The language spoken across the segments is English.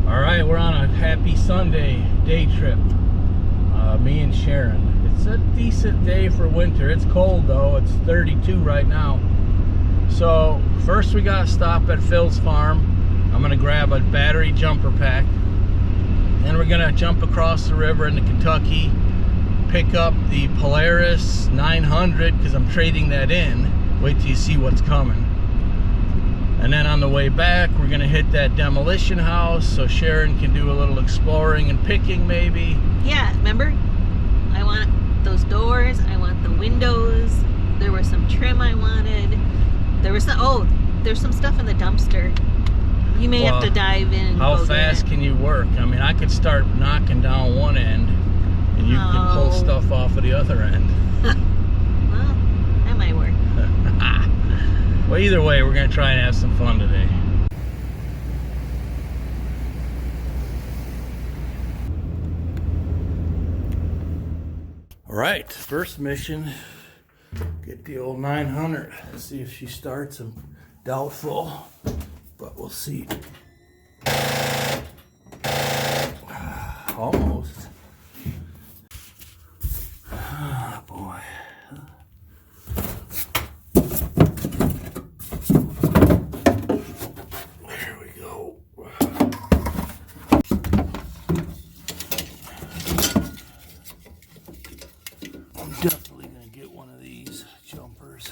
All right, we're on a happy Sunday day trip. Me and Sharon. It's a decent day for winter. It's cold though. It's 32 right now. So first we got to stop at Phil's farm. I'm gonna grab a battery jumper pack. Then we're gonna jump across the river into Kentucky, pick up the Polaris 900 because I'm trading that in. Wait till you see what's coming. And then on the way back, we're gonna hit that demolition house so Sharon can do a little exploring and picking maybe. Yeah, remember? I want those doors, I want the windows. There was some trim I wanted. There was there's some stuff in the dumpster. You may have to dive in and how fast can you work? I mean, I could start knocking down one end and you can pull stuff off of the other end. Well, that might work. Well, either way, we're gonna try and have some fun today. All right, first mission, get the old 900. See if she starts. I'm doubtful, but we'll see. Almost. Ah, boy. There we go. I'm definitely going to get one of these jumpers.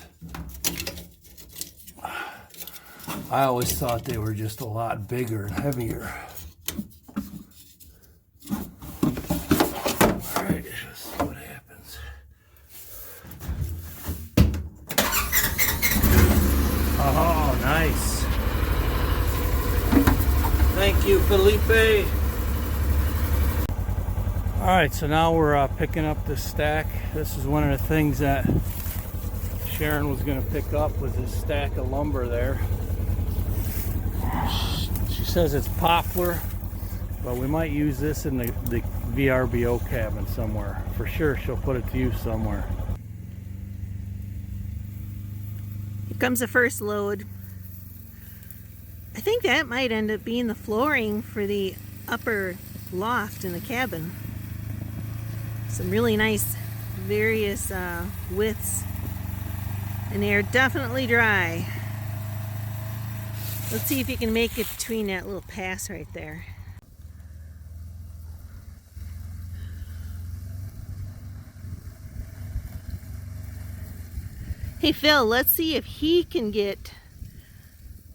I always thought they were just a lot bigger and heavier. Alright, let's see what happens. Oh, nice. Thank you, Felipe. Alright, so now we're picking up the stack. This is one of the things that Sharon was going to pick up, was this stack of lumber there. She says it's poplar, but we might use this in the VRBO cabin somewhere. For sure, she'll put it to use somewhere. Here comes the first load. I think that might end up being the flooring for the upper loft in the cabin. Some really nice various widths, and they're definitely dry. Let's see if you can make it between that little pass right there. Hey Phil, let's see if he can get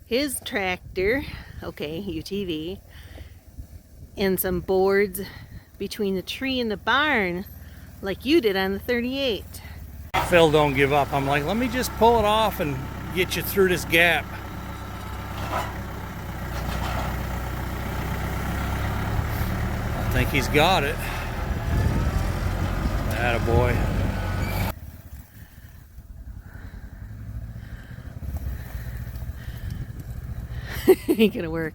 his tractor, okay, UTV, and some boards between the tree and the barn like you did on the 38. Phil don't give up. I'm like, let me just pull it off and get you through this gap. I think he's got it. Attaboy. Ain't gonna work.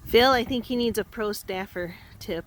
Phil, I think he needs a pro staffer tip.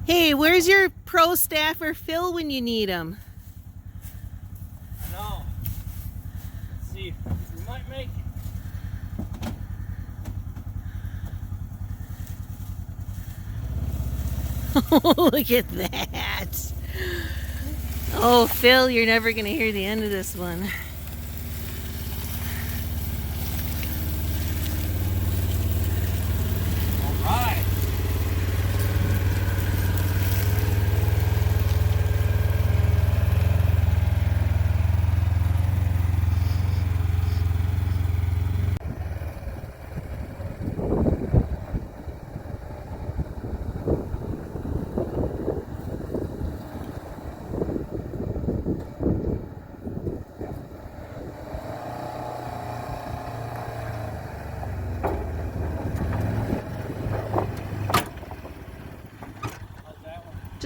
Hey, where's your pro staffer Phil when you need him? I know. Let's see, we might make it. Look at that. Oh, Phil, you're never going to hear the end of this one. All right.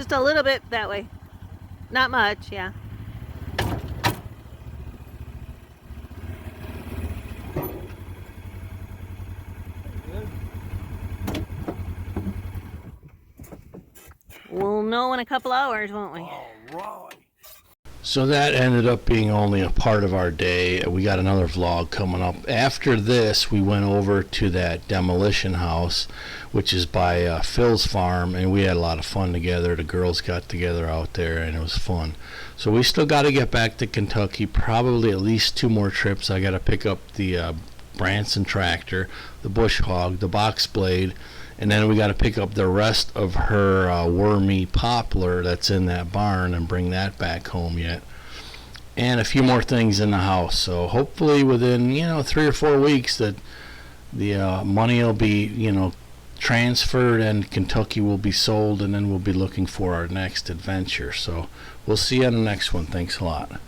Just a little bit that way. Not much, yeah. We'll know in a couple hours, won't we? So that ended up being only a part of our day. We got another vlog coming up. After this, we went over to that demolition house, which is by Phil's farm, and we had a lot of fun together. The girls got together out there, and it was fun. So we still got to get back to Kentucky, probably at least 2 more trips. I got to pick up the Branson tractor, the bush hog, the box blade, and then we got to pick up the rest of her wormy poplar that's in that barn and bring that back home yet. And a few more things in the house. So hopefully within 3 or 4 weeks that the money will be transferred and Kentucky will be sold, and then we'll be looking for our next adventure. So we'll see you on the next one. Thanks a lot.